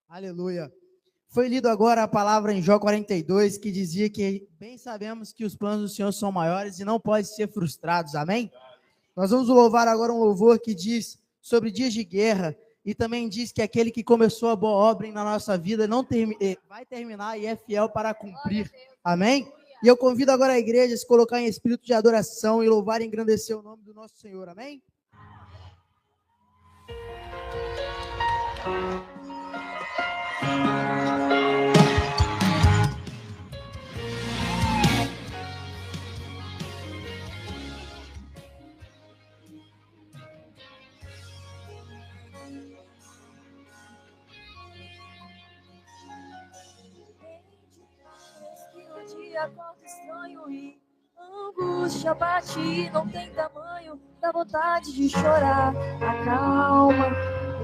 Aleluia. Foi lido agora a palavra em Jó 42, que dizia que bem sabemos que os planos do Senhor são maiores e não podem ser frustrados, amém? Nós vamos louvar agora um louvor que diz sobre dias de guerra e também diz que aquele que começou a boa obra na nossa vida vai terminar e é fiel para cumprir, amém? E eu convido agora a igreja a se colocar em espírito de adoração e louvar e engrandecer o nome do nosso Senhor, amém? Acordo estranho e angústia bate, não tem tamanho, dá vontade de chorar. Acalma,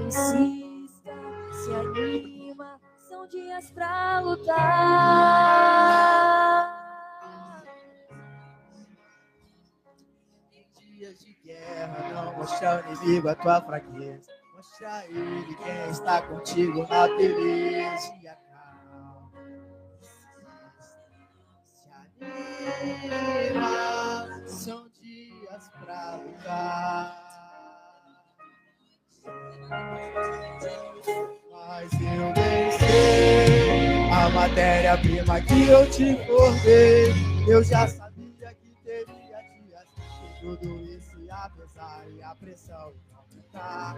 insista, se anima, são dias pra lutar. Em dias de guerra, não mostra ao inimigo a tua fraqueza, mostra a ele quem está contigo na beleza. São dias pra lutar, mas eu venci a matéria-prima que eu te formei. Eu já sabia que teria dias que tudo isso ia pesar e a pressão ia aumentar.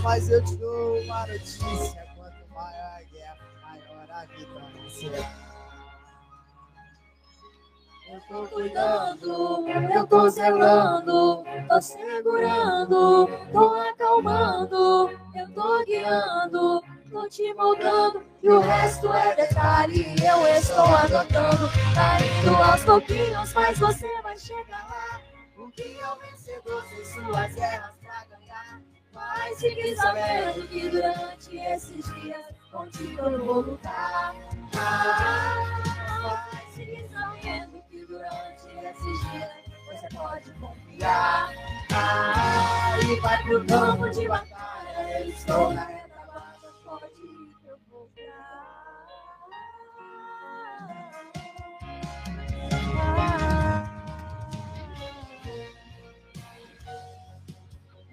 Mas eu te dou uma notícia: quanto maior a guerra, maior a vitória será. Eu tô cuidando, eu tô zelando, tô segurando, tô acalmando, eu tô guiando, tô te moldando, e o resto é detalhe, eu estou anotando, tá indo aos pouquinhos, mas você vai chegar lá. O que é o vencedor sem suas guerras pra ganhar? Mas fique sabendo que durante esses dias contigo eu vou lutar. Mas fique sabendo que durante esses dias você pode confiar. E vai pro campo de batalha, eu estou na retaguarda, pode ir que eu vou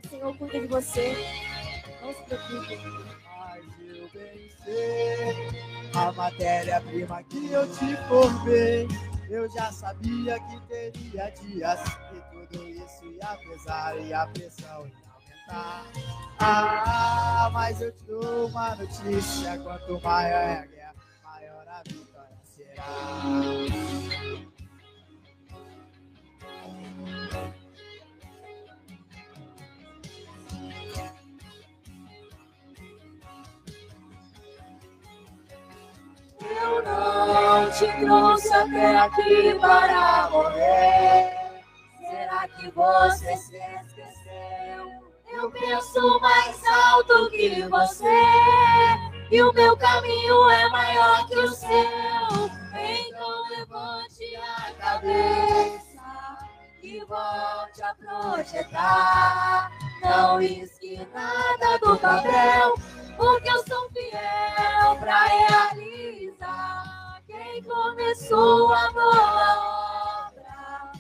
O Senhor cuida de você, não se preocupe. Mas eu venci a matéria-prima que eu te formei. Eu já sabia que teria dias que tudo isso ia pesar e a pressão ia aumentar. Mas eu te dou uma notícia: quanto maior é a guerra, maior a vitória será. Eu não te trouxe até aqui para morrer. Será que você se esqueceu? Eu penso mais alto que você, e o meu caminho é maior que o seu. Então levante a cabeça e volte a projetar. Não risque nada do papel, porque eu sou fiel pra realizar. Quem começou a boa obra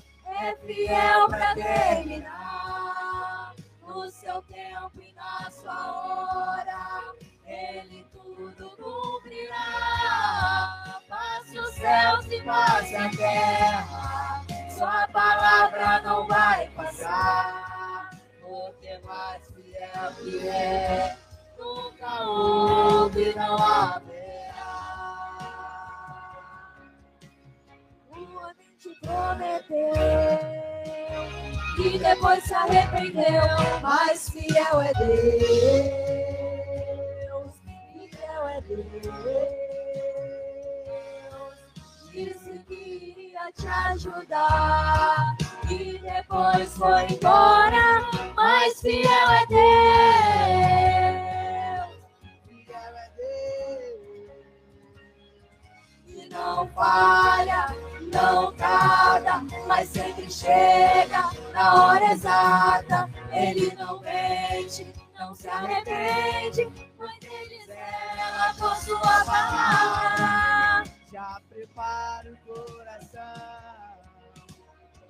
é fiel pra terminar. No seu tempo e na sua hora, Ele tudo cumprirá. Passe os céus e passe a terra, sua palavra não vai passar. Porque mais fiel que é, nunca houve, não haverá. O homem te prometeu e depois se arrependeu, mas fiel é Deus, fiel é Deus. Disse que iria te ajudar e depois foi embora, mas fiel é Deus, Fiel é Deus. e não falha, não tarda, mas sempre chega na hora exata. Ele não mente, não se arrepende, mas ele sua palavra. Já prepara o coração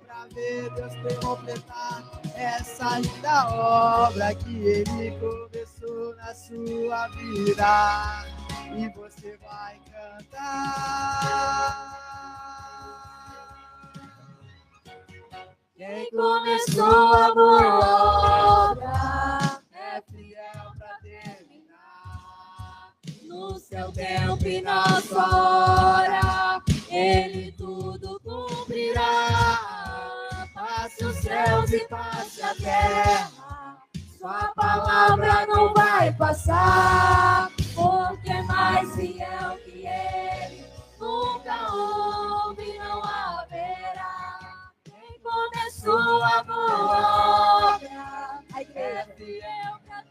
pra ver Deus completar essa linda obra que Ele começou na sua vida. E você vai cantar. Quem começou a boa obra é fiel pra terminar. No seu tempo e na sua hora, Ele tudo cumprirá. Passe os céus e passe a terra, sua palavra não vai passar, porque é mais fiel que Ele nunca houve, não haverá. Quem começou a boa obra é fiel pra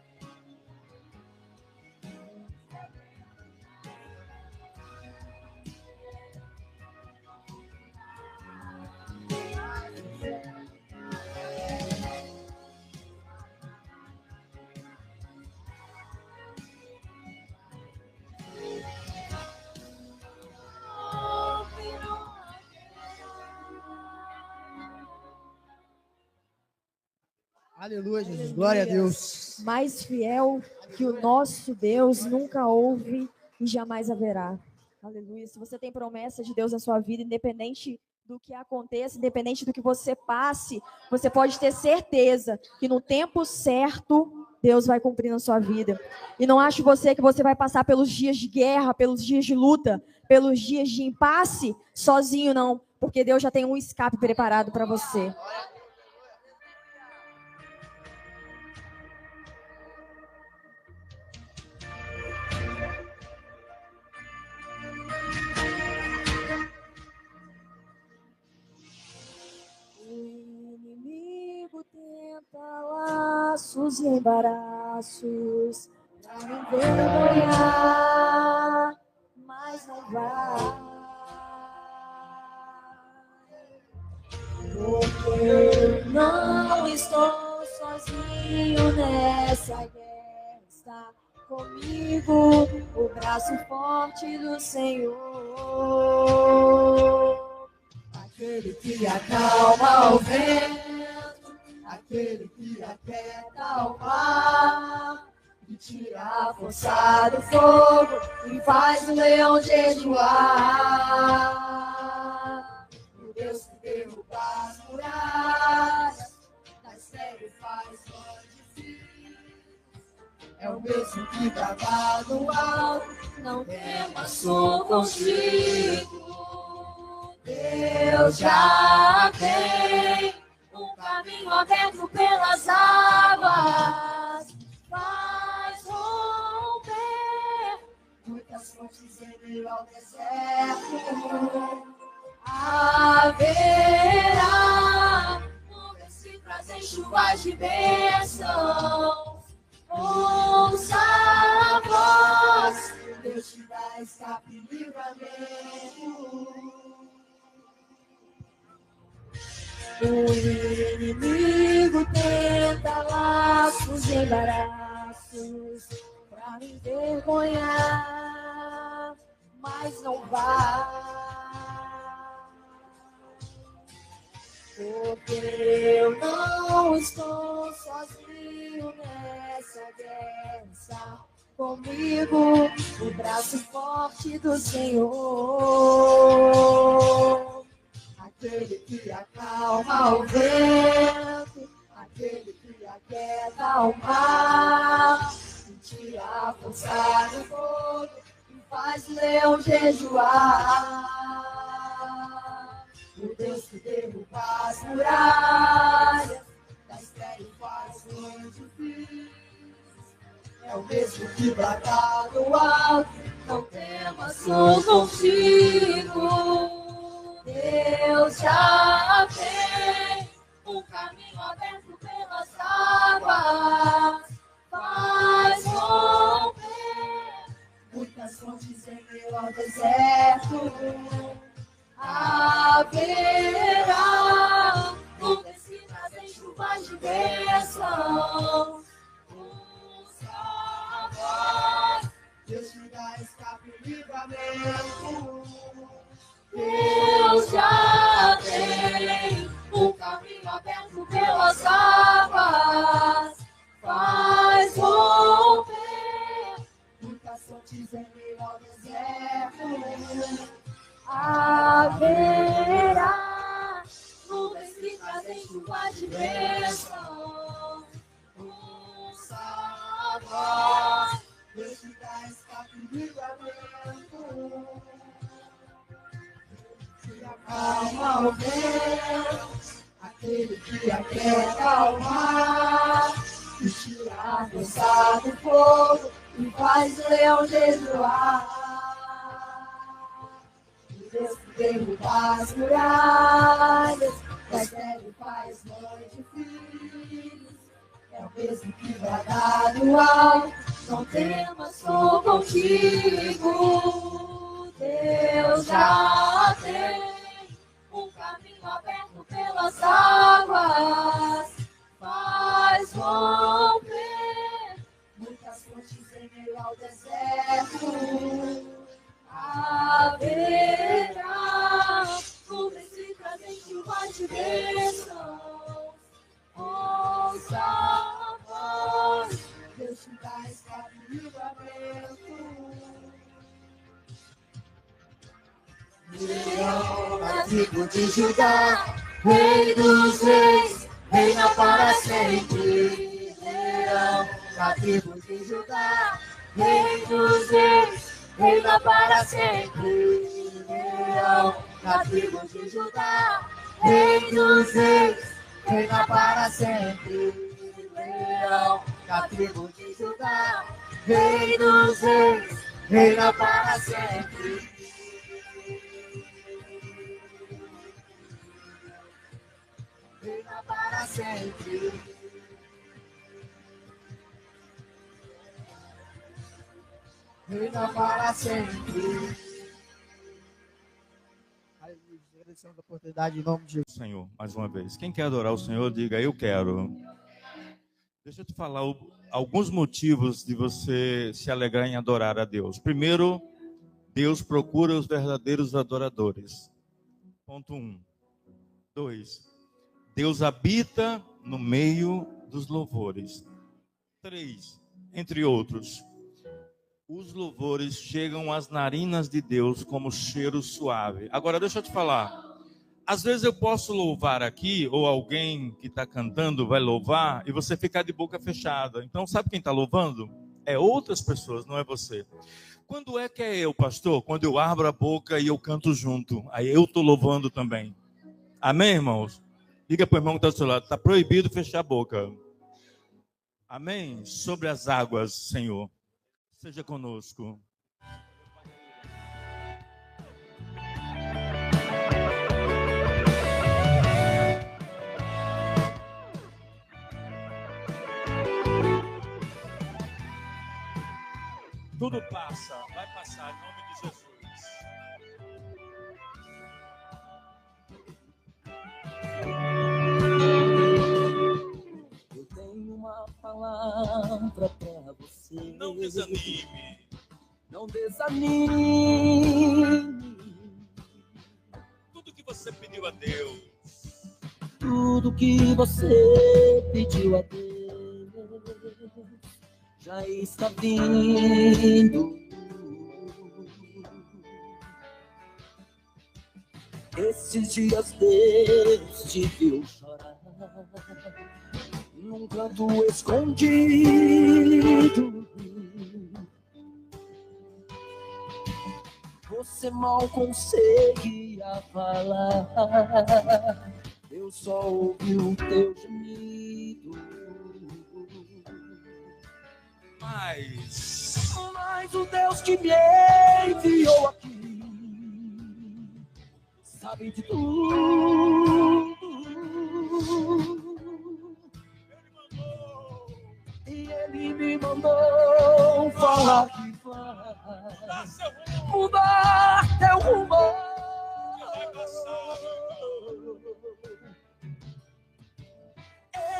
Aleluia, Jesus. Glória a Deus. mais fiel que o nosso Deus nunca houve e jamais haverá. Aleluia. Se você tem promessa de Deus na sua vida, independente do que aconteça, independente do que você passe, você pode ter certeza que no tempo certo, Deus vai cumprir na sua vida. E não ache você que você vai passar pelos dias de guerra, pelos dias de luta, pelos dias de impasse, sozinho não, porque Deus já tem um escape preparado para você. Laços e embaraços pra me envergonhar, mas não vai, porque eu não estou sozinho nessa guerra, está comigo o braço forte do Senhor, aquele que acalma o vento, aquele que aquieta o mar, que tira a força do fogo e faz o leão jejuar. O Deus que derruba as muralhas, das séries faz longe difícil. É o mesmo que trava no alto, não temas, sou contigo. Deus já tem um caminho aberto pelas águas, faz romper muitas fontes em meio ao deserto. Haverá nuvens que trazem chuvas de bênçãos. Ouça a voz, Deus te dá escape e livramento. O inimigo tenta laços e embaraços pra me envergonhar, mas não vai, porque eu não estou sozinho nessa guerra, está comigo o braço forte do Senhor. Aquele que acalma o vento, aquele que aquieta o mar, que tira a força do fogo e faz o leão jejuar. O Deus que derruba as muralhas, das terras faz longe difícil. É o mesmo que brada do alto, não temas, sou contigo. Deus já tem um caminho aberto pelas águas, faz romper muitas fontes em meio ao deserto. Haverá nuvens que trazem chuvas de bênçãos. Deus te dá escape livramento. Deus já tem um caminho aberto pelas águas, faz romper muitas fontes em meio ao deserto. Haverá nuvens que trazem chuva de bênção. Ouça a voz, Deus te dá escape e livramento. Se acalma o vento, aquele que a quer acalmar, e tira a força do fogo e faz o leão jejuar. Deus que derruba as muralhas, recebe faz mãe de filhos. É o mesmo que guarda do alto, não temas, sou contigo. Deus já tem um caminho aberto pelas águas, faz romper Muitas fontes em meio ao deserto. haverá nuvens que trazem chuva de bênção. Ouça a voz, Deus te dá escape e livramento. Leão da tribo de Judá, Rei dos reis, reina para sempre. Leão da tribo de Judá, Rei dos reis, reina para sempre. Leão da tribo de Judá, Rei dos reis, reina para sempre. Leão Da tribo de Judá, Rei dos reis, reina para sempre. Reina para sempre. Reina para sempre. Aleluia. Agradecemos a oportunidade em nome de Jesus. Senhor, mais uma vez. Quem quer adorar o Senhor, diga, eu quero. Deixa eu te falar alguns motivos de você se alegrar em adorar a Deus. Primeiro, Deus procura os verdadeiros adoradores. Ponto 1. 2. Deus habita no meio dos louvores. 3. Entre outros, os louvores chegam às narinas de Deus como cheiro suave. Agora, deixa eu te falar. Às vezes eu posso louvar aqui, ou alguém que está cantando vai louvar, e você ficar de boca fechada. Então, sabe quem está louvando? É outras pessoas, não é você. Quando é que é eu, pastor? Quando eu abro a boca e eu canto junto. Aí eu estou louvando também. Amém, irmãos? Diga para o irmão que está do seu lado, está proibido fechar a boca. Amém? Sobre as águas, Senhor. Seja conosco. Tudo passa, vai passar, em nome de Jesus. Eu tenho uma palavra pra você. Não desanime. Não desanime. Tudo que você pediu a Deus, Tudo que você pediu a Deus já está vindo. Esses dias Deus te viu chorar num canto escondido. Você mal conseguia falar, eu só ouvi o teu gemido. Mas o Deus que me enviou aqui sabe de tudo. E ele me mandou falar que vai mudar teu rumo.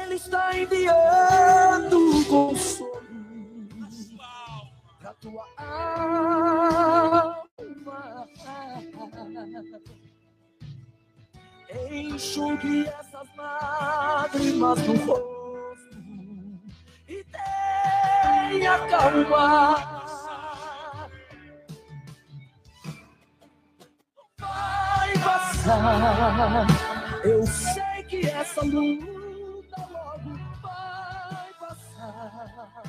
Ele está enviando consolo pra tua alma. Enxugue essas lágrimas do rosto e tenha calma. Vai passar. Eu sei que essa luta logo vai passar.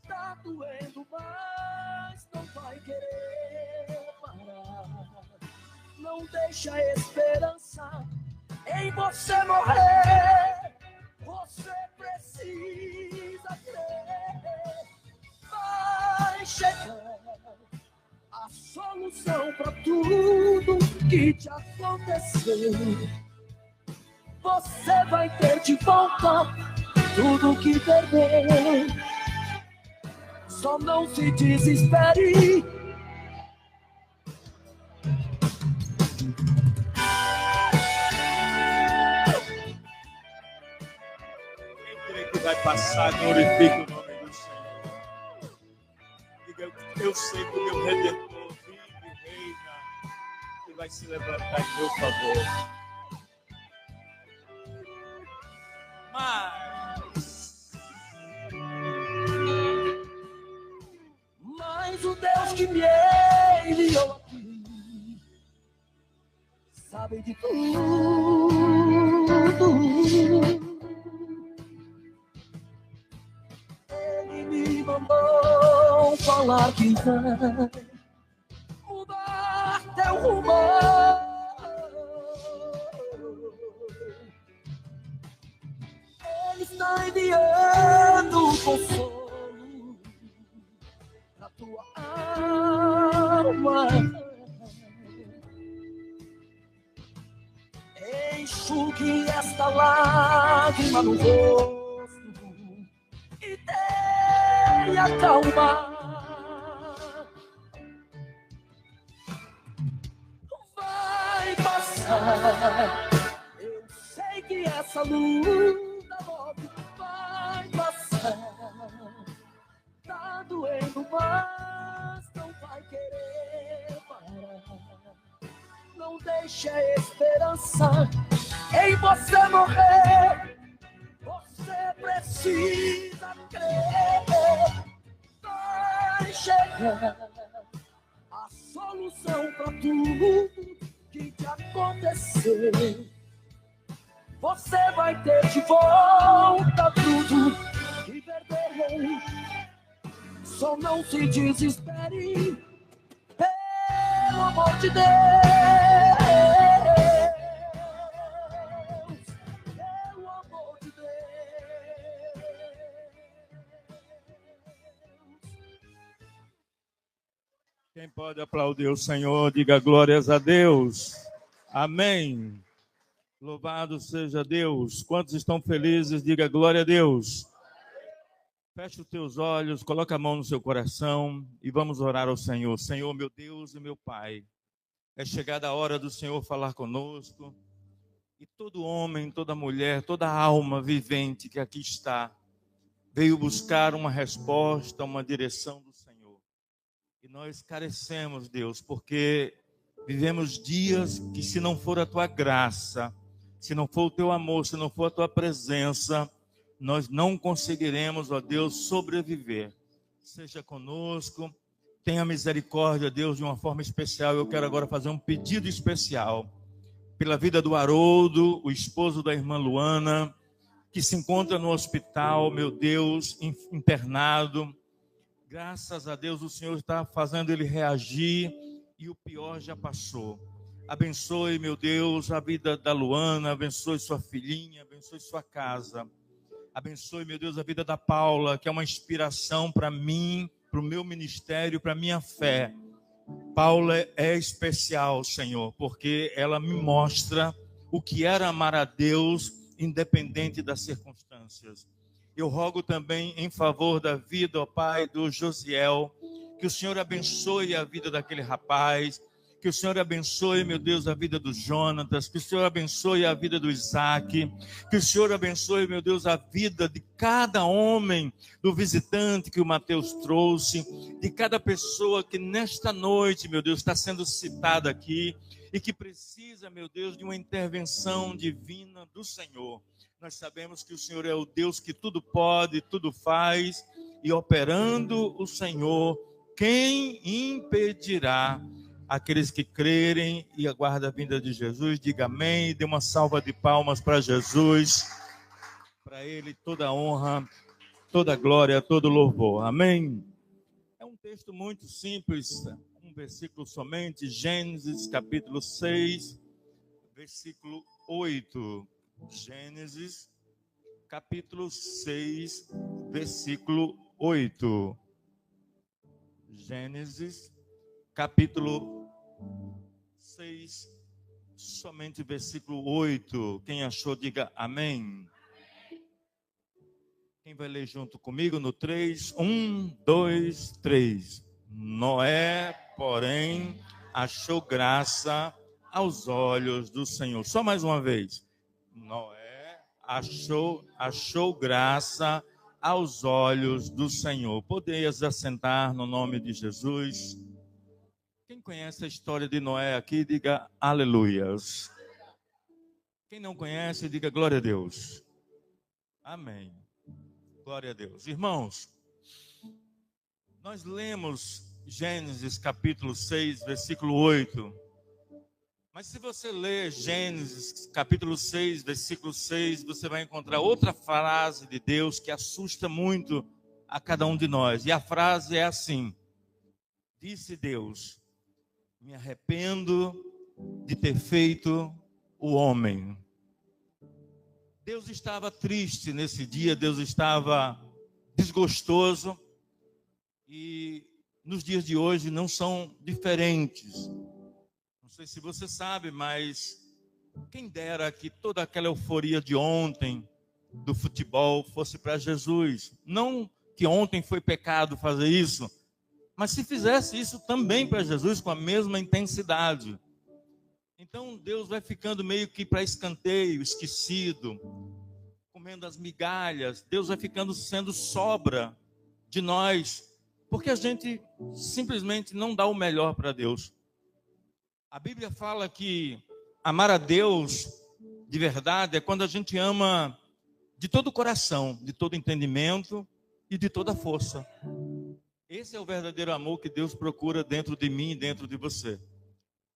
Tá doendo, mas não vai querer parar. Não deixa a esperança em você morrer. Você precisa crer. Vai chegar a solução para tudo que te aconteceu. Você vai ter de volta tudo que perdeu. Só não se desespere. Vai passar, glorifique o nome do Senhor. Diga, eu sei que o meu Redentor vive e reina e vai se levantar em meu favor. Mas o Deus que me enviou aqui sabe de tudo. Ele me mandou falar que vai mudar teu rumo. Ele está enviando consolo na tua alma. Enxugue esta lágrima no rosto e tenha calma. Vai passar. Eu sei que essa luta logo vai passar. Tá doendo, mas não vai querer parar. Não deixe a esperança em você morrer. Você precisa crer. Vai chegar a solução para tudo que te aconteceu. Você vai ter de volta tudo que perdeu. Só não se desespere, pelo amor de Deus. Pelo amor de Deus. Quem pode aplaudir o Senhor, diga glórias a Deus. Amém. Louvado seja Deus. Quantos estão felizes, diga glória a Deus. Feche os teus olhos, coloca a mão no seu coração e vamos orar ao Senhor. Senhor, meu Deus e meu Pai, é chegada a hora do Senhor falar conosco. E todo homem, toda mulher, toda alma vivente que aqui está, veio buscar uma resposta, uma direção do Senhor. E nós carecemos, Deus, porque vivemos dias que, se não for a Tua graça, se não for o Teu amor, se não for a Tua presença, nós não conseguiremos, ó Deus, sobreviver. Seja conosco, tenha misericórdia, Deus, de uma forma especial. Eu quero agora fazer um pedido especial pela vida do Haroldo, o esposo da irmã Luana, que se encontra no hospital, meu Deus, internado. Graças a Deus o Senhor está fazendo ele reagir e o pior já passou. Abençoe, meu Deus, a vida da Luana, abençoe sua filhinha, abençoe sua casa. Abençoe, meu Deus, a vida da Paula, que é uma inspiração para mim, para o meu ministério, para a minha fé. Paula é especial, Senhor, porque ela me mostra o que era amar a Deus, independente das circunstâncias. Eu rogo também em favor da vida, ó Pai, do Josiel, que o Senhor abençoe a vida daquele rapaz, Que o Senhor abençoe, meu Deus, a vida do Jonatas, que o Senhor abençoe a vida do Isaac, que o Senhor abençoe, meu Deus, a vida de cada homem, do visitante que o Mateus trouxe, de cada pessoa que nesta noite, meu Deus, está sendo citada aqui e que precisa, meu Deus, de uma intervenção divina do Senhor. Nós sabemos que o Senhor é o Deus que tudo pode, tudo faz, e operando o Senhor, quem impedirá? Aqueles que crerem e aguardam a vinda de Jesus, diga amém, dê uma salva de palmas para Jesus, para Ele toda a honra, toda a glória, todo o louvor, amém? É um texto muito simples, um versículo somente, Gênesis capítulo 6, versículo 8, Gênesis capítulo 6, versículo 8, Gênesis capítulo 6, somente versículo 8. Quem achou, diga amém. Quem vai ler junto comigo no 3? 1, 2, 3. Noé, porém, achou graça aos olhos do Senhor. Só mais uma vez. Noé achou graça aos olhos do Senhor. Poderias assentar no nome de Jesus. Quem conhece a história de Noé aqui, diga aleluias. Quem não conhece, diga glória a Deus. Amém. Glória a Deus. Irmãos, nós lemos Gênesis capítulo 6, versículo 8. Mas se você ler Gênesis capítulo 6, versículo 6, você vai encontrar outra frase de Deus que assusta muito a cada um de nós. E a frase é assim: disse Deus, me arrependo de ter feito o homem. Deus estava triste nesse dia, Deus estava desgostoso, e nos dias de hoje não são diferentes. Não sei se você sabe, mas quem dera que toda aquela euforia de ontem, do futebol, fosse para Jesus. Não que ontem foi pecado fazer isso, mas se fizesse isso também para Jesus com a mesma intensidade. Então Deus vai ficando meio que para escanteio, esquecido, comendo as migalhas. Deus vai ficando sendo sobra de nós, porque a gente simplesmente não dá o melhor para Deus. A Bíblia fala que amar a Deus de verdade é quando a gente ama de todo o coração, de todo entendimento e de toda força. Esse é o verdadeiro amor que Deus procura dentro de mim e dentro de você.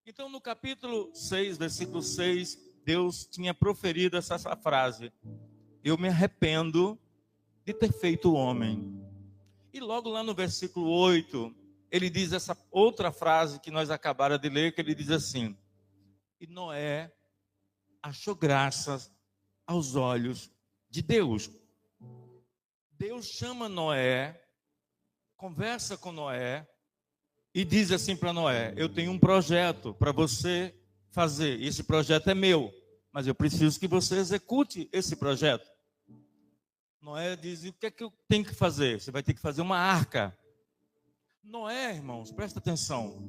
Então, no capítulo 6, versículo 6, Deus tinha proferido essa frase: eu me arrependo de ter feito o homem. E logo lá no versículo 8, ele diz essa outra frase que nós acabamos de ler, que ele diz assim: e Noé achou graça aos olhos de Deus. Deus chama Noé, conversa com Noé e diz assim para Noé: eu tenho um projeto para você fazer. Esse projeto é meu, mas eu preciso que você execute esse projeto. Noé diz: o que é que eu tenho que fazer? Você vai ter que fazer uma arca. Noé, irmãos, presta atenção,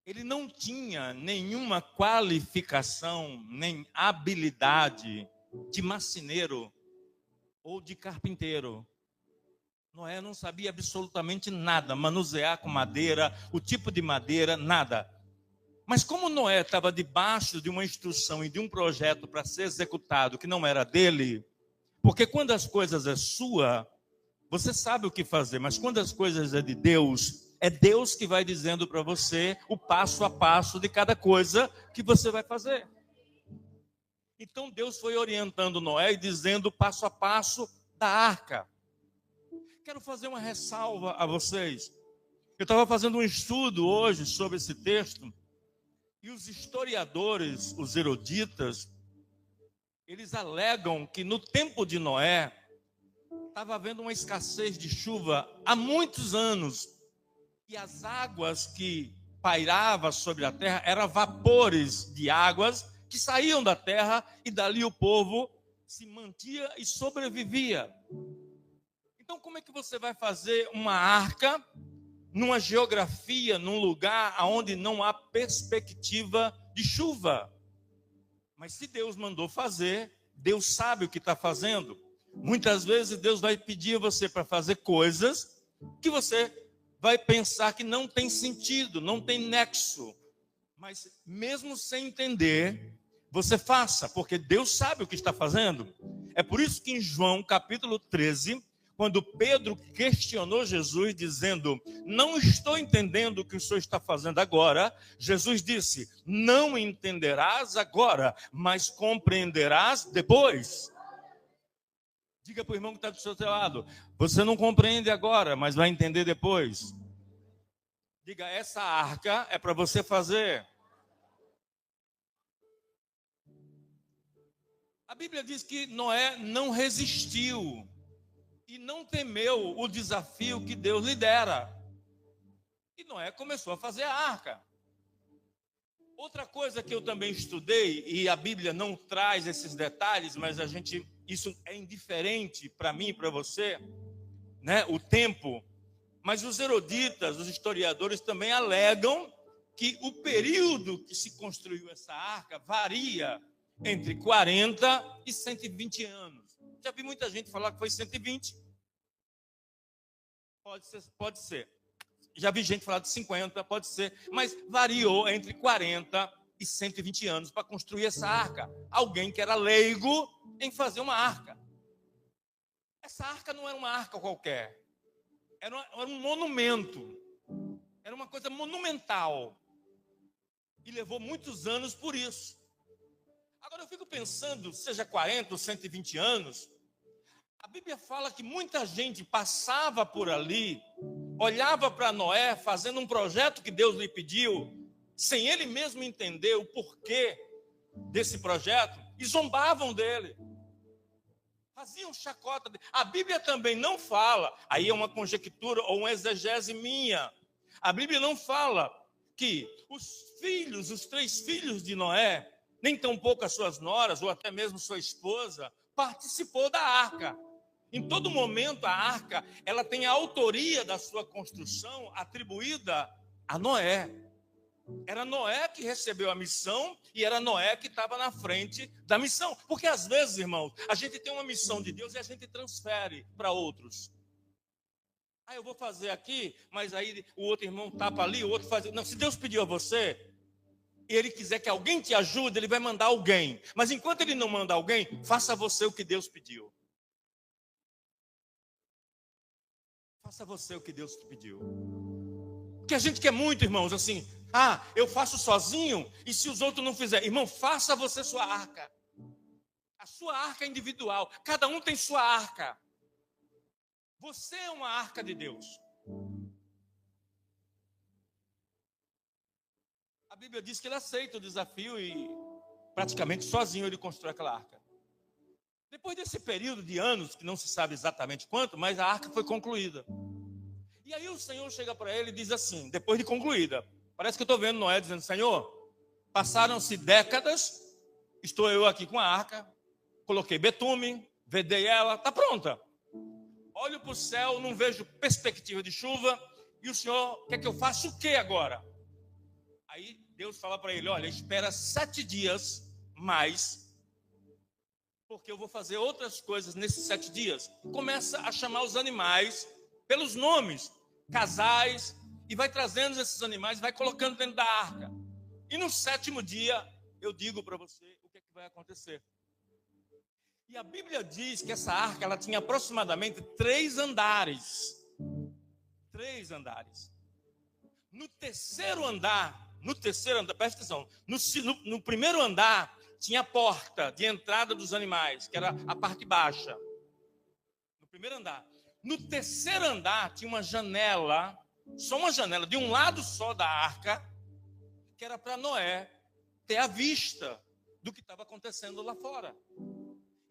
ele não tinha nenhuma qualificação, nem habilidade de marceneiro ou de carpinteiro. Noé não sabia absolutamente nada, manusear com madeira, o tipo de madeira, nada. Mas como Noé estava debaixo de uma instrução e de um projeto para ser executado que não era dele, porque quando as coisas é sua, você sabe o que fazer, mas quando as coisas é de Deus, é Deus que vai dizendo para você o passo a passo de cada coisa que você vai fazer. Então Deus foi orientando Noé e dizendo o passo a passo da arca. Quero fazer uma ressalva a vocês. Eu estava fazendo um estudo hoje sobre esse texto, e os historiadores, os eruditas, eles alegam que no tempo de Noé estava havendo uma escassez de chuva há muitos anos, e as águas que pairavam sobre a terra eram vapores de águas que saíam da terra, e dali o povo se mantinha e sobrevivia. Então, como é que você vai fazer uma arca numa geografia, num lugar onde não há perspectiva de chuva. Mas se Deus mandou fazer, Deus sabe o que está fazendo. Muitas vezes Deus vai pedir a você para fazer coisas que você vai pensar que não tem sentido, não tem nexo. Mas mesmo sem entender, você faça, porque Deus sabe o que está fazendo. É por isso que em João capítulo 13, quando Pedro questionou Jesus, dizendo: não estou entendendo o que o Senhor está fazendo agora, Jesus disse: não entenderás agora, mas compreenderás depois. Diga para o irmão que está do seu lado: você não compreende agora, mas vai entender depois. Diga: essa arca é para você fazer. A Bíblia diz que Noé não resistiu e não temeu o desafio que Deus lhe dera. E Noé começou a fazer a arca. Outra coisa que eu também estudei, e a Bíblia não traz esses detalhes, mas isso é indiferente para mim e para você, né? O tempo. Mas os eruditas, os historiadores também alegam que o período que se construiu essa arca varia entre 40 e 120 anos. Já vi muita gente falar que foi 120. Pode ser. Já vi gente falar de 50, pode ser. Mas variou entre 40 e 120 anos para construir essa arca. Alguém que era leigo em fazer uma arca. Essa arca não era uma arca qualquer. Era um monumento. Era uma coisa monumental. E levou muitos anos por isso. Agora eu fico pensando, seja 40 ou 120 anos, a Bíblia fala que muita gente passava por ali, olhava para Noé fazendo um projeto que Deus lhe pediu, sem ele mesmo entender o porquê desse projeto, e zombavam dele. Faziam chacota dele. A Bíblia também não fala, aí é uma conjectura ou uma exegese minha, a Bíblia não fala que os 3 filhos de Noé, nem tampouco as suas noras, ou até mesmo sua esposa, participou da arca. Em todo momento, a arca, ela tem a autoria da sua construção atribuída a Noé. Era Noé que recebeu a missão e era Noé que estava na frente da missão. Porque às vezes, irmãos, a gente tem uma missão de Deus e a gente transfere para outros. Eu vou fazer aqui, mas aí o outro irmão tapa ali, o outro faz... Não, se Deus pediu a você, e Ele quiser que alguém te ajude, Ele vai mandar alguém. Mas enquanto Ele não manda alguém, faça você o que Deus pediu. Faça você o que Deus te pediu. Porque a gente quer muito, irmãos, assim, eu faço sozinho, e se os outros não fizerem, irmão, faça você sua arca. A sua arca é individual, cada um tem sua arca. Você é uma arca de Deus. A Bíblia diz que ele aceita o desafio e praticamente sozinho ele constrói aquela arca. Depois desse período de anos, que não se sabe exatamente quanto, mas a arca foi concluída. E aí o Senhor chega para ele e diz assim, depois de concluída, parece que eu estou vendo Noé dizendo: Senhor, passaram-se décadas, estou eu aqui com a arca, coloquei betume, vedei ela, está pronta. Olho para o céu, não vejo perspectiva de chuva, e o Senhor quer que eu faça o que agora? Aí Deus fala para ele: olha, espera 7 dias mais, porque eu vou fazer outras coisas nesses 7 dias. Começa a chamar os animais pelos nomes, casais, e vai trazendo esses animais, vai colocando dentro da arca. E no 7º dia, eu digo para você o que é que vai acontecer. E a Bíblia diz que essa arca, ela tinha aproximadamente 3 andares. 3 andares. No terceiro andar, presta atenção, no primeiro andar tinha a porta de entrada dos animais, que era a parte baixa. No primeiro andar. No terceiro andar tinha uma janela, só uma janela, de um lado só da arca, que era para Noé ter a vista do que estava acontecendo lá fora.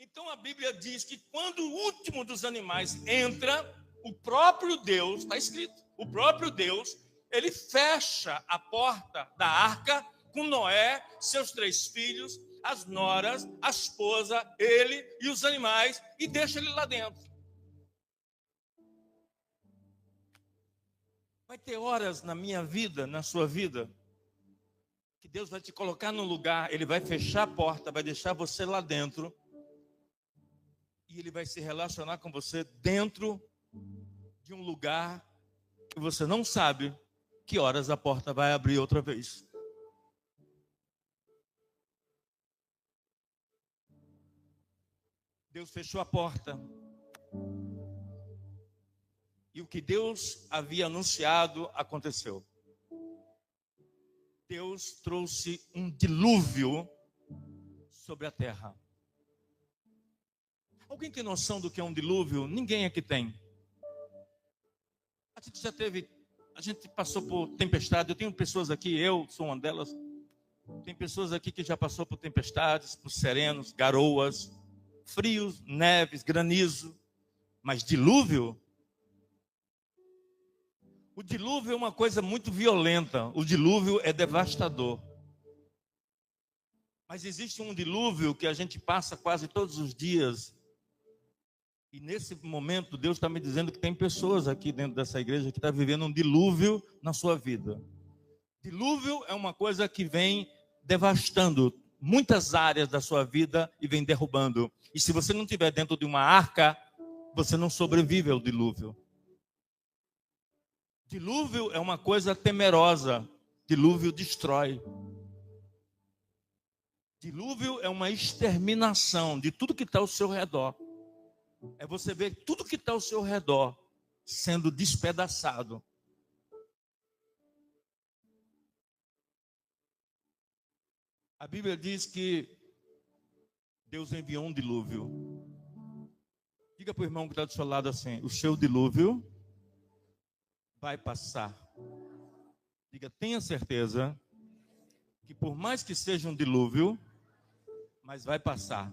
Então a Bíblia diz que quando o último dos animais entra, o próprio Deus, está escrito, o próprio Deus, ele fecha a porta da arca com Noé, seus 3 filhos, as noras, a esposa, ele e os animais, e deixa ele lá dentro. Vai ter horas na minha vida, na sua vida, que Deus vai te colocar num lugar, Ele vai fechar a porta, vai deixar você lá dentro, e Ele vai se relacionar com você dentro de um lugar que você não sabe que horas a porta vai abrir outra vez. Deus fechou a porta. E o que Deus havia anunciado aconteceu. Deus trouxe um dilúvio sobre a terra. Alguém tem noção do que é um dilúvio? Ninguém aqui tem. A gente passou por tempestade. Eu tenho pessoas aqui, eu sou uma delas. Tem pessoas aqui que já passou por tempestades, por serenos, garoas, frios, neves, granizo. Mas dilúvio? O dilúvio é uma coisa muito violenta. O dilúvio é devastador. Mas existe um dilúvio que a gente passa quase todos os dias. E nesse momento, Deus está me dizendo que tem pessoas aqui dentro dessa igreja que estão vivendo um dilúvio na sua vida. Dilúvio é uma coisa que vem devastando muitas áreas da sua vida e vem derrubando. E se você não estiver dentro de uma arca, você não sobrevive ao dilúvio. Dilúvio é uma coisa temerosa. Dilúvio destrói. Dilúvio é uma exterminação de tudo que está ao seu redor. É você ver tudo que está ao seu redor sendo despedaçado. A Bíblia diz que Deus enviou um dilúvio. Diga para o irmão que está do seu lado assim: o seu dilúvio vai passar. Diga, tenha certeza que por mais que seja um dilúvio, mas vai passar.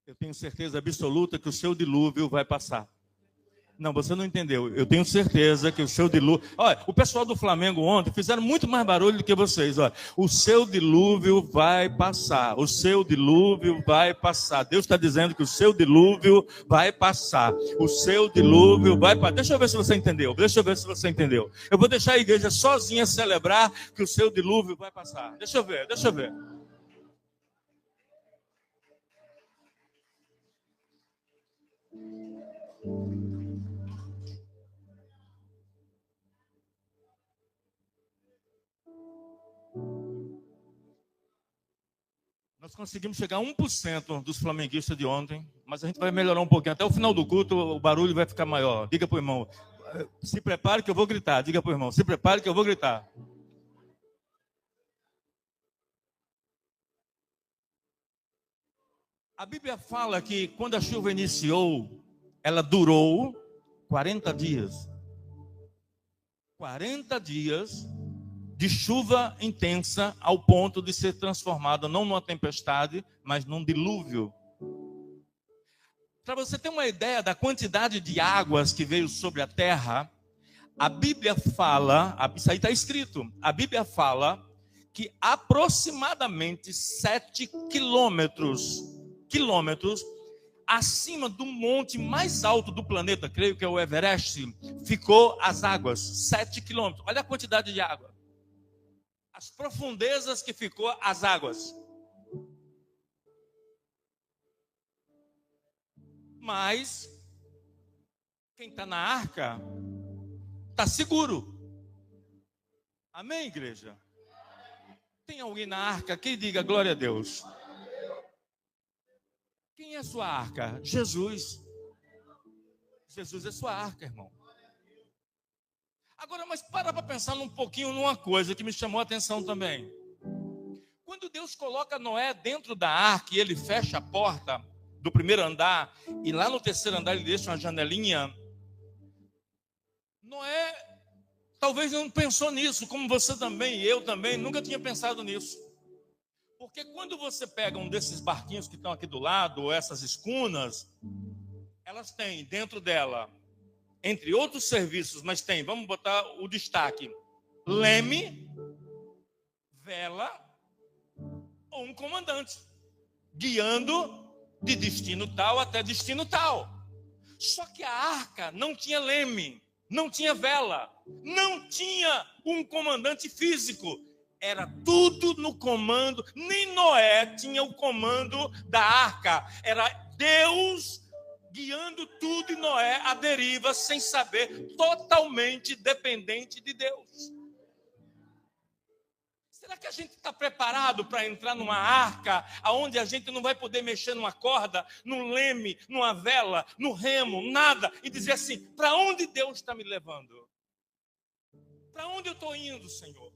Eu tenho certeza absoluta que o seu dilúvio vai passar. Não, você não entendeu. Eu tenho certeza que o seu dilúvio... Olha, o pessoal do Flamengo ontem fizeram muito mais barulho do que vocês. Olha, o seu dilúvio vai passar. O seu dilúvio vai passar. Deus está dizendo que o seu dilúvio vai passar. O seu dilúvio vai passar. Deixa eu ver se você entendeu. Deixa eu ver se você entendeu. Eu vou deixar a igreja sozinha celebrar que o seu dilúvio vai passar. Deixa eu ver, deixa eu ver. Nós conseguimos chegar a 1% dos flamenguistas de ontem, mas a gente vai melhorar um pouquinho. Até o final do culto, o barulho vai ficar maior. Diga para o irmão, se prepare que eu vou gritar. Diga para o irmão, se prepare que eu vou gritar. A Bíblia fala que quando a chuva iniciou, ela durou 40 dias. 40 dias de chuva intensa ao ponto de ser transformada não numa tempestade, mas num dilúvio. Para você ter uma ideia da quantidade de águas que veio sobre a terra, a Bíblia fala, isso aí está escrito, a Bíblia fala que aproximadamente 7 quilômetros acima do monte mais alto do planeta, creio que é o Everest, ficou as águas, 7 quilômetros. Olha a quantidade de água. As profundezas que ficou as águas. Mas quem está na arca está seguro. Amém, igreja? Tem alguém na arca que diga glória a Deus? Quem é sua arca? Jesus. Jesus é sua arca, irmão. Agora, mas para pensar um pouquinho numa coisa que me chamou a atenção também. Quando Deus coloca Noé dentro da arca e ele fecha a porta do primeiro andar, e lá no terceiro andar ele deixa uma janelinha, Noé talvez não pensou nisso, como você também, e eu também, nunca tinha pensado nisso. Porque quando você pega um desses barquinhos que estão aqui do lado, ou essas escunas, elas têm dentro dela, entre outros serviços, mas tem, vamos botar o destaque, leme, vela ou um comandante, guiando de destino tal até destino tal. Só que a arca não tinha leme, não tinha vela, Não tinha um comandante físico. Era tudo no comando. Nem Noé tinha o comando da arca. Era Deus guiando tudo e Noé à deriva, sem saber, totalmente dependente de Deus. Será que a gente está preparado para entrar numa arca onde a gente não vai poder mexer numa corda, num leme, numa vela, no remo, nada, e dizer assim, para onde Deus está me levando? Para onde eu estou indo, Senhor?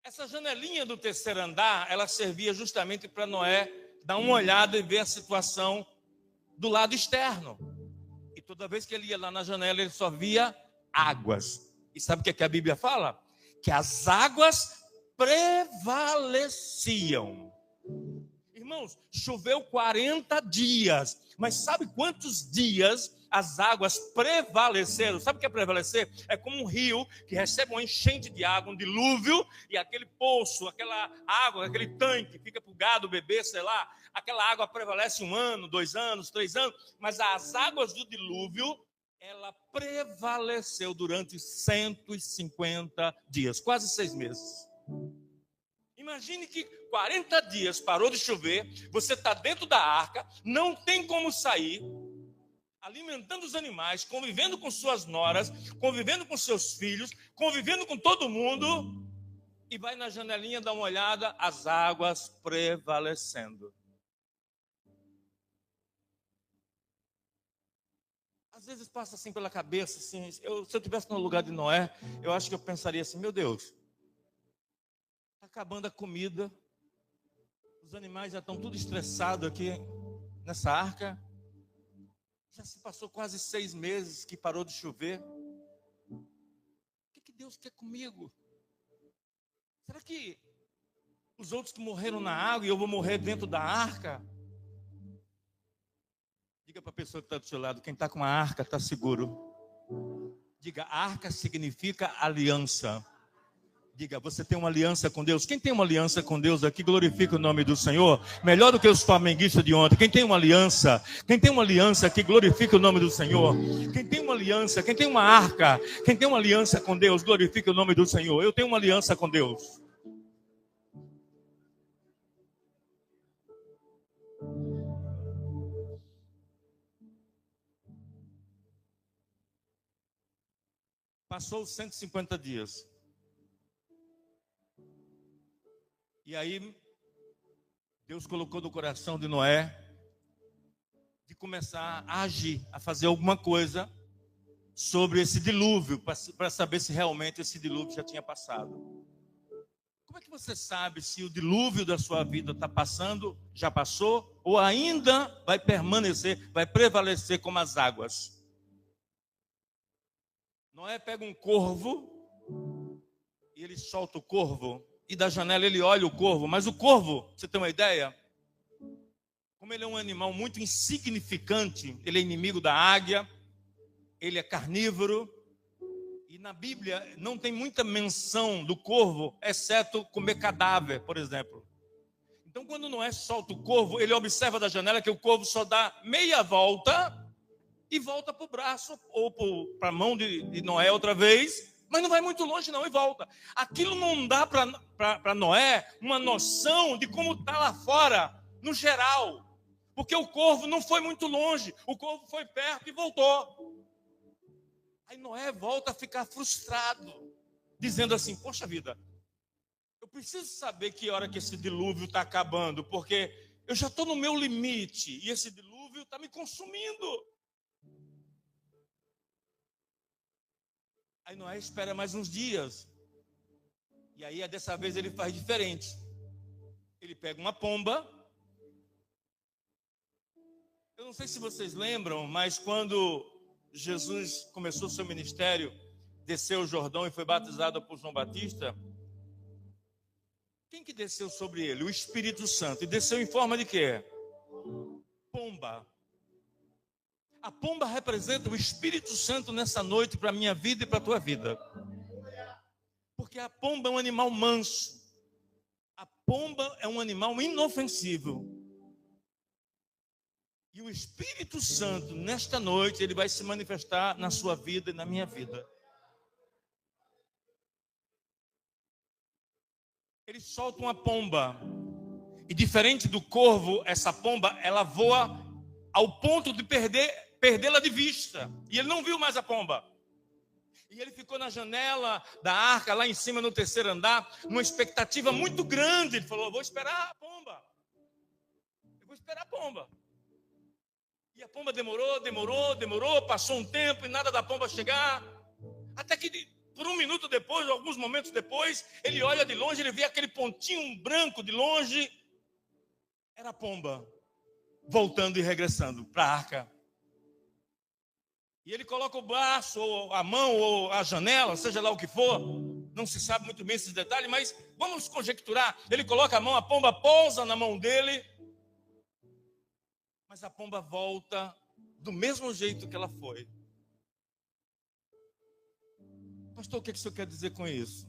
Essa janelinha do terceiro andar, ela servia justamente para Noé dar uma olhada e ver a situação do lado externo. E toda vez que ele ia lá na janela, ele só via águas. E sabe o que a Bíblia fala? Que as águas prevaleciam. Irmãos, choveu 40 dias. Mas sabe quantos dias as águas prevaleceram? Sabe o que é prevalecer? É como um rio que recebe uma enchente de água, um dilúvio, e aquele poço, aquela água, aquele tanque, fica para o gado beber, sei lá, aquela água prevalece 1 ano, 2 anos, 3 anos, mas as águas do dilúvio, ela prevaleceu durante 150 dias, quase 6 meses. Imagine que 40 dias parou de chover, você está dentro da arca, não tem como sair, alimentando os animais, convivendo com suas noras, convivendo com seus filhos, convivendo com todo mundo, e vai na janelinha dar uma olhada, as águas prevalecendo. Às vezes passa assim pela cabeça, assim, se eu estivesse no lugar de Noé, eu acho que eu pensaria assim, meu Deus, está acabando a comida, os animais já estão tudo estressados aqui nessa arca, já se passou quase 6 meses que parou de chover. O que Deus quer comigo? Será que os outros que morreram na água e eu vou morrer dentro da arca? Diga para a pessoa que está do seu lado, quem está com a arca está seguro. Diga, arca significa aliança. Diga, você tem uma aliança com Deus? Quem tem uma aliança com Deus aqui, glorifica o nome do Senhor. Melhor do que os flamenguistas de ontem. Quem tem uma aliança aqui, glorifica o nome do Senhor. Quem tem uma aliança, quem tem uma arca, quem tem uma aliança com Deus, glorifica o nome do Senhor. Eu tenho uma aliança com Deus. Passou os 150 dias. E aí, Deus colocou no coração de Noé de começar a agir, a fazer alguma coisa sobre esse dilúvio, para saber se realmente esse dilúvio já tinha passado. Como é que você sabe se o dilúvio da sua vida está passando, já passou, ou ainda vai permanecer, vai prevalecer como as águas? Noé pega um corvo e ele solta o corvo e da janela ele olha o corvo, mas o corvo, você tem uma ideia? Como ele é um animal muito insignificante, ele é inimigo da águia, ele é carnívoro e na Bíblia não tem muita menção do corvo, exceto comer cadáver, por exemplo. Então quando Noé solta o corvo, ele observa da janela que o corvo só dá meia volta e volta para o braço ou para a mão de Noé outra vez, mas não vai muito longe não e volta. Aquilo não dá para Noé uma noção de como está lá fora, no geral. Porque o corvo não foi muito longe, o corvo foi perto e voltou. Aí Noé volta a ficar frustrado, dizendo assim, poxa vida, eu preciso saber que hora que esse dilúvio está acabando, porque eu já estou no meu limite e esse dilúvio está me consumindo. Aí Noé espera mais uns dias. E aí, dessa vez, ele faz diferente. Ele pega uma pomba. Eu não sei se vocês lembram, mas quando Jesus começou seu ministério, desceu o Jordão e foi batizado por João Batista, quem que desceu sobre ele? O Espírito Santo. E desceu em forma de quê? Pomba. A pomba representa o Espírito Santo nessa noite para a minha vida e para a tua vida. Porque a pomba é um animal manso. A pomba é um animal inofensivo. E o Espírito Santo, nesta noite, ele vai se manifestar na sua vida e na minha vida. Ele solta uma pomba. E diferente do corvo, essa pomba, ela voa ao ponto de perdê-la de vista. E ele não viu mais a pomba. E ele ficou na janela da arca, lá em cima no terceiro andar, numa expectativa muito grande. Ele falou, eu vou esperar a pomba. Eu vou esperar a pomba. E a pomba demorou, passou um tempo e nada da pomba chegar. Até que por um minuto depois, alguns momentos depois, ele olha de longe, ele vê aquele pontinho branco de longe. Era a pomba, voltando e regressando para a arca. E ele coloca o braço, ou a mão, ou a janela, seja lá o que for. Não se sabe muito bem esses detalhes, mas vamos conjecturar. Ele coloca a mão, a pomba pousa na mão dele. Mas a pomba volta do mesmo jeito que ela foi. Pastor, o que o senhor quer dizer com isso?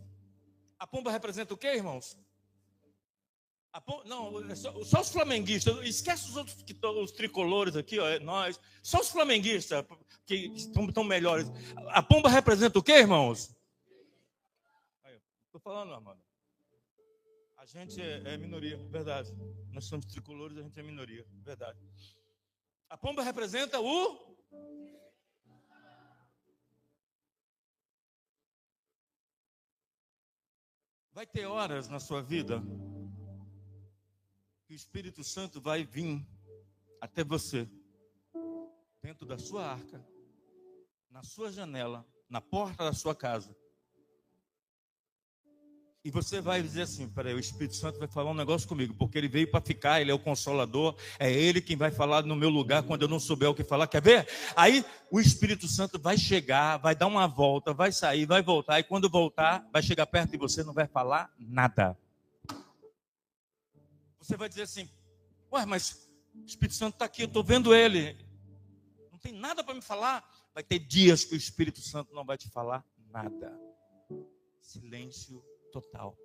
A pomba representa o quê, irmãos? Não, só os flamenguistas. Esquece os outros, os tricolores aqui, ó, nós. Só os flamenguistas, que estão melhores. A pomba representa o quê, irmãos? Estou falando, Armando. A gente é minoria, verdade. Nós somos tricolores, a gente é minoria, verdade. A pomba representa o... Vai ter horas na sua vida que o Espírito Santo vai vir até você, dentro da sua arca, na sua janela, na porta da sua casa. E você vai dizer assim, peraí, o Espírito Santo vai falar um negócio comigo, porque ele veio para ficar, ele é o Consolador, é ele quem vai falar no meu lugar quando eu não souber o que falar, quer ver? Aí o Espírito Santo vai chegar, vai dar uma volta, vai sair, vai voltar, e quando voltar, vai chegar perto de você, não vai falar nada. Você vai dizer assim, ué, mas o Espírito Santo está aqui, eu estou vendo ele, não tem nada para me falar. Vai ter dias que o Espírito Santo não vai te falar nada. Silêncio total.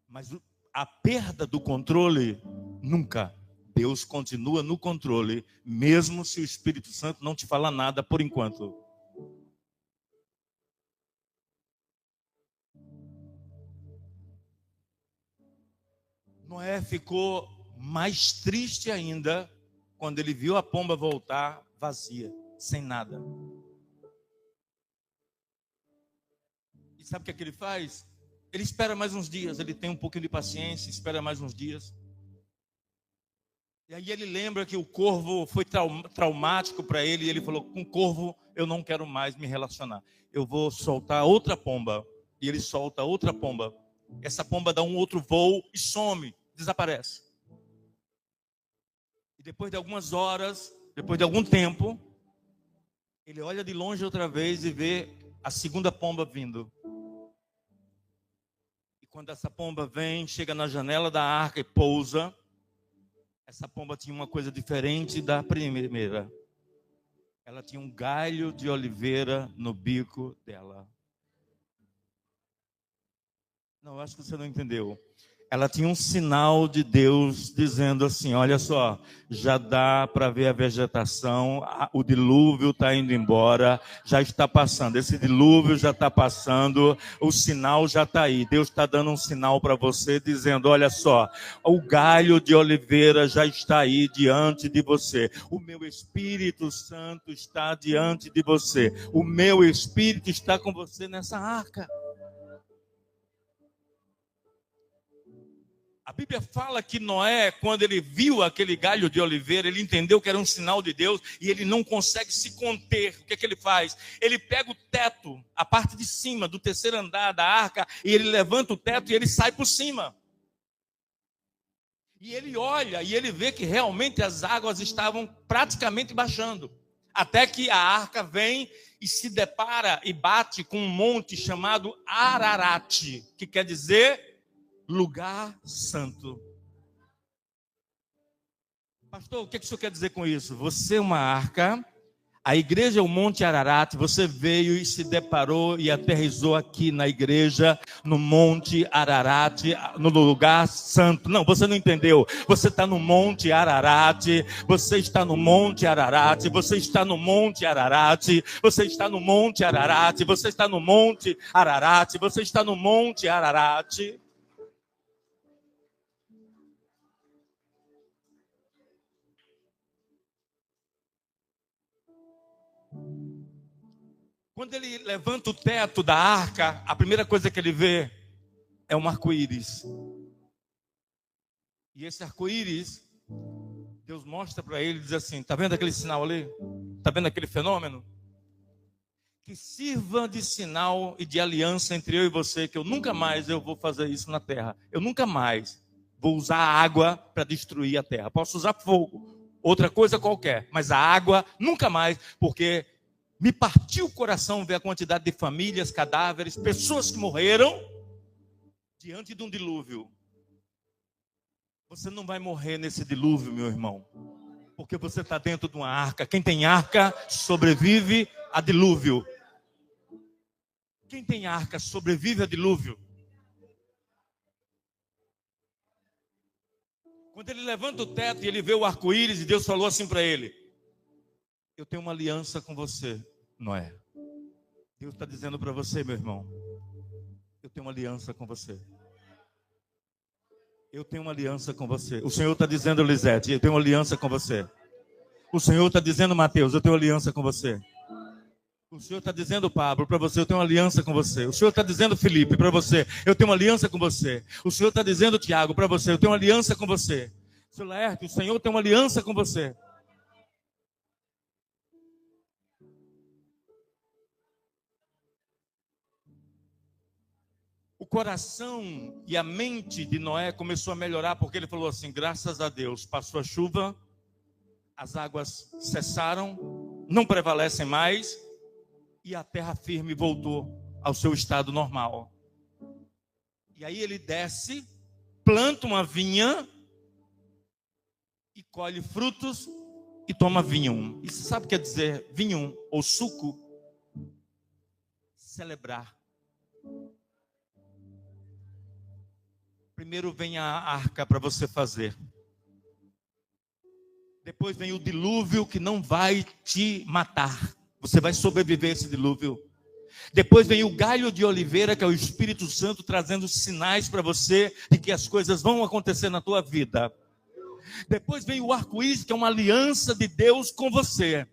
Mas a perda do controle, nunca. Deus continua no controle, mesmo se o Espírito Santo não te falar nada por enquanto. Noé ficou mais triste ainda quando ele viu a pomba voltar vazia, sem nada. E sabe o que é que ele faz? Ele espera mais uns dias, ele tem um pouquinho de paciência, espera mais uns dias. E aí ele lembra que o corvo foi traumático para ele, e ele falou, com corvo eu não quero mais me relacionar. Eu vou soltar outra pomba. E ele solta outra pomba. Essa pomba dá um outro voo e some, desaparece. E depois de algumas horas, depois de algum tempo, ele olha de longe outra vez e vê a segunda pomba vindo. E quando essa pomba vem, chega na janela da arca e pousa, essa pomba tinha uma coisa diferente da primeira. Ela tinha um galho de oliveira no bico dela. Não, eu acho que você não entendeu. Ela tinha um sinal de Deus dizendo assim, olha só, já dá para ver a vegetação, o dilúvio está indo embora, já está passando, esse dilúvio já está passando, o sinal já está aí. Deus está dando um sinal para você dizendo, olha só, o galho de oliveira já está aí diante de você. O meu Espírito Santo está diante de você. O meu Espírito está com você nessa arca. A Bíblia fala que Noé, quando ele viu aquele galho de oliveira, ele entendeu que era um sinal de Deus e ele não consegue se conter. O que é que ele faz? Ele pega o teto, a parte de cima do terceiro andar da arca, e ele levanta o teto e ele sai por cima. E ele olha e ele vê que realmente as águas estavam praticamente baixando. Até que a arca vem e se depara e bate com um monte chamado Ararat, que quer dizer lugar santo. Pastor, o que o senhor quer dizer com isso? Você é uma arca, A igreja é o Monte Ararat. Você veio e se deparou e aterrissou aqui na igreja, no Monte Ararat, no lugar santo. Não, você não entendeu. Você está no Monte Ararat. Você está no Monte Ararat. Você está no Monte Ararat. Você está no Monte Ararat. Você está no Monte Ararat. Você está no Monte Ararat. Quando ele levanta o teto da arca, a primeira coisa que ele vê é um arco-íris. E esse arco-íris, Deus mostra para ele e diz assim: está vendo aquele sinal ali? Está vendo aquele fenômeno? Que sirva de sinal e de aliança entre eu e você, que eu nunca mais eu vou fazer isso na terra. Eu nunca mais vou usar a água para destruir a terra. Posso usar fogo, outra coisa qualquer, mas a água nunca mais, porque me partiu o coração ver a quantidade de famílias, cadáveres, pessoas que morreram diante de um dilúvio. Você não vai morrer nesse dilúvio, meu irmão, porque você está dentro de uma arca. Quem tem arca sobrevive a dilúvio. Quem tem arca sobrevive a dilúvio. Quando ele levanta o teto e ele vê o arco-íris, e Deus falou assim para ele: eu tenho uma aliança com você, Noé. Deus está dizendo para você, meu irmão, eu tenho uma aliança com você. Eu tenho uma aliança com você. O Senhor está dizendo, Lisete, eu tenho uma aliança com você. O Senhor está dizendo, Mateus, eu tenho uma aliança com você. O Senhor está dizendo, Pablo, para você, eu tenho uma aliança com você. O Senhor está dizendo, Felipe, para você, eu tenho uma aliança com você. O Senhor está dizendo, Tiago, para você, eu tenho uma aliança com você. Seu Laerte, o Senhor tem uma aliança com você. O coração e a mente de Noé começou a melhorar, porque ele falou assim: graças a Deus, passou a chuva, as águas cessaram, não prevalecem mais, e a terra firme voltou ao seu estado normal. E aí ele desce, planta uma vinha, e colhe frutos, e toma vinho. E você sabe o que quer dizer vinho, ou suco? Celebrar. Primeiro vem a arca para você fazer. Depois vem o dilúvio que não vai te matar. Você vai sobreviver a esse dilúvio. Depois vem o galho de oliveira, que é o Espírito Santo trazendo sinais para você de que as coisas vão acontecer na tua vida. Depois vem o arco-íris, que é uma aliança de Deus com você.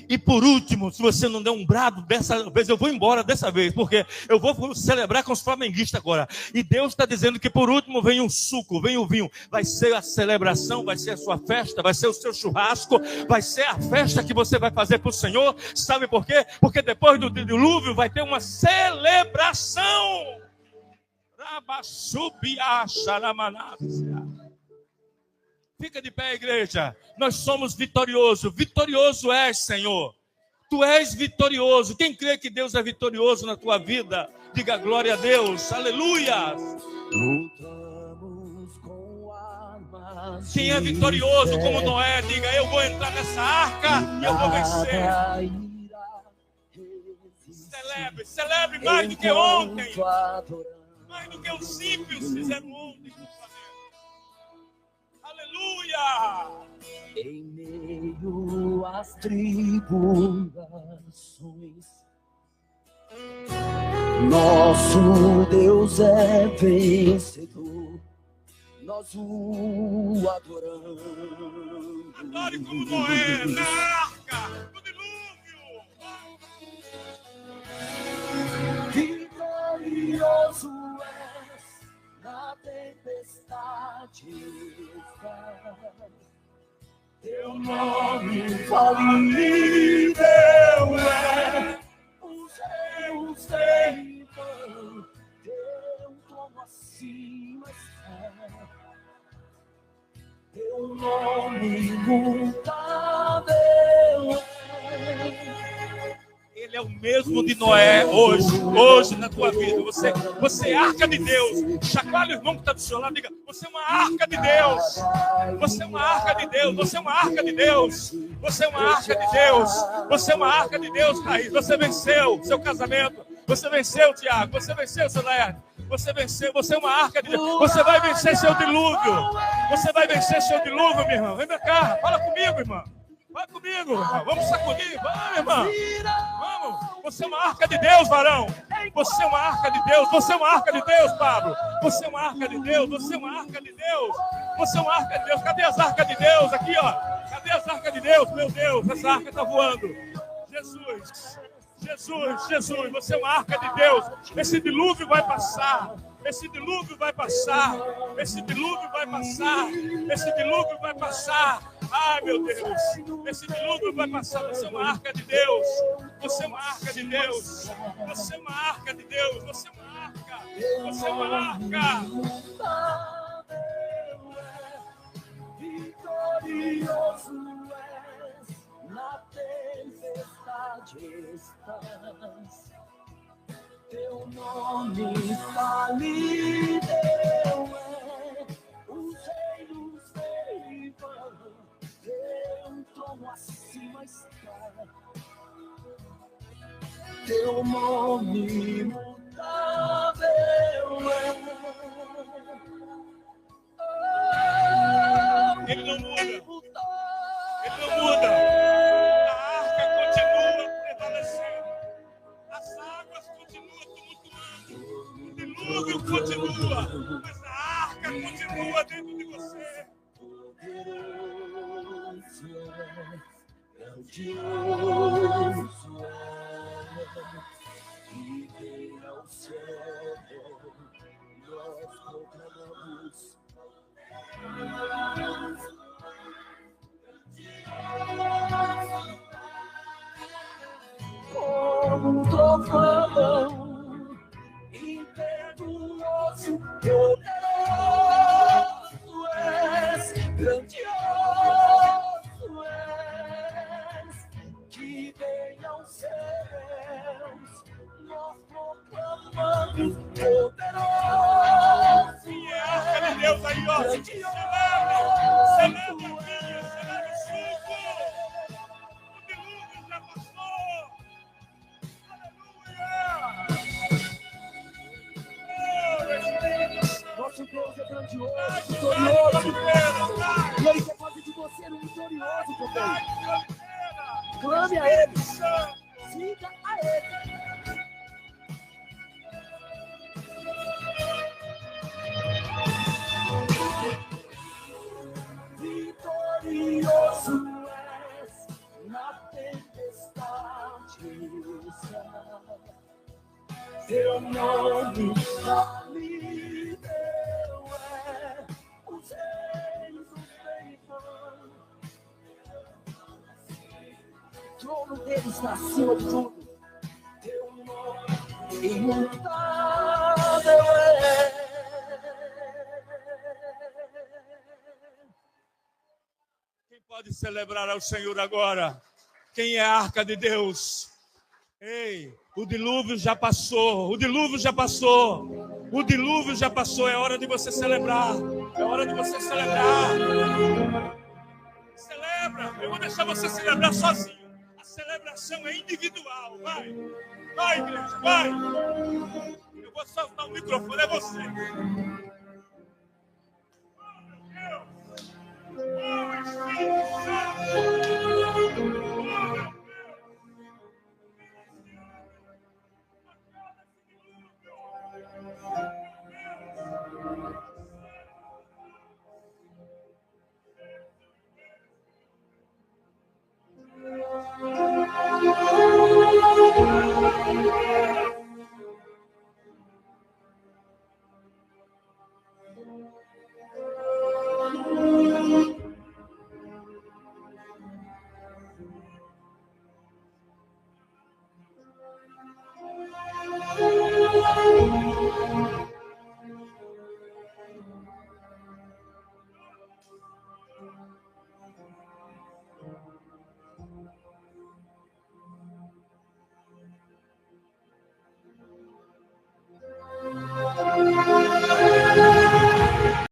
E por último, se você não der um brado dessa vez, eu vou embora dessa vez, porque eu vou celebrar com os flamenguistas agora. E Deus está dizendo que por último vem um suco, vem o vinho. Vai ser a celebração, vai ser a sua festa, vai ser o seu churrasco, vai ser a festa que você vai fazer para o Senhor. Sabe por quê? Porque depois do dilúvio vai ter uma celebração. Fica de pé, igreja. Nós somos vitoriosos. Vitorioso és, Senhor. Tu és vitorioso. Quem crê que Deus é vitorioso na tua vida, diga glória a Deus. Aleluia. Quem é vitorioso como Noé, diga: eu vou entrar nessa arca e eu vou vencer. Celebre mais do que ontem. Mais do que os ímpios fizeram ontem. Aleluia! Em meio às tribulações, nosso Deus é vencedor, nós o adoramos. Adore como Noé, na arca, no dilúvio. Vitorioso és na tempestade. Teu nome falível é, os reis reinos, teu trono acima está, teu nome imutável é. Ele é o mesmo de Noé hoje na tua vida. Você é arca de Deus. Chacoalha o irmão que está do seu lado, diga: você é uma arca de Deus. Você é uma arca de Deus. Você é uma arca de Deus. Você é uma arca de Deus. Você é uma arca de Deus, Thaís. Você venceu seu casamento. Você venceu, Tiago. Você venceu, Celeste. Você venceu. Você é uma arca de Deus. Você vai vencer seu dilúvio. Você vai vencer seu dilúvio, minha irmã. Vem pra cá. Fala comigo, irmã. Vai comigo, irmão. Vamos sacudir. Vamos, irmã. Vamos. Você é uma arca de Deus, varão. Você é uma arca de Deus. Você é uma arca de Deus, Pablo. Você é uma arca de Deus. Você é uma arca de Deus. Você é uma arca de Deus. Cadê as arcas de Deus? Aqui, ó. Cadê as arcas de Deus? Meu Deus, essa arca está voando. Jesus. Jesus, Jesus. Você é uma arca de Deus. Esse dilúvio vai passar. Esse dilúvio vai passar. Esse dilúvio vai passar. Esse dilúvio vai passar. Ai, meu Deus. Esse dilúvio vai passar. Você é uma arca de Deus. Você é uma arca de Deus. Você é uma arca de Deus. Você é uma arca. Você é uma arca. Vitorioso és, na tempestade estás. Teu nome falível é, os reinos derivam, teu trono acima está. Teu nome imutável é. Ele não muda. Ele não muda. A arca continua prevalecendo. As águas continuam tumultuando. O dilúvio continua. Mas a arca continua dentro de você. Grandioso e vem ao céu, nós proclamamos. Como um trovão impetuoso, poderoso és, grandioso és, que vem aos céus, nós proclamamos, poderoso. E a arca de Deus aí, ó. Celebra aqui, celebra o suco. O dilúvio já passou. Aleluia. Nosso Deus é grandioso, Vai, vitorioso. Oliveira, vai. E Ele quer fazer de você um vitorioso também. Vai, Oliveira. Clame a Ele, Santo. siga a Ele. Vitorioso és, na tempestade está. Teu nome falível é, os reinos derivam. O trono dele está acima de tudo. Teu nome imutável é. Quem pode celebrar ao Senhor agora? Quem é a arca de Deus? Ei, o dilúvio já passou. O dilúvio já passou. O dilúvio já passou. É hora de você celebrar. É hora de você celebrar. Celebra. Eu vou deixar você celebrar sozinho. A celebração é individual. Vai. Vai, igreja. Vai. Eu vou soltar o microfone. É você. Oh, meu Deus. Oh, Espírito Santo.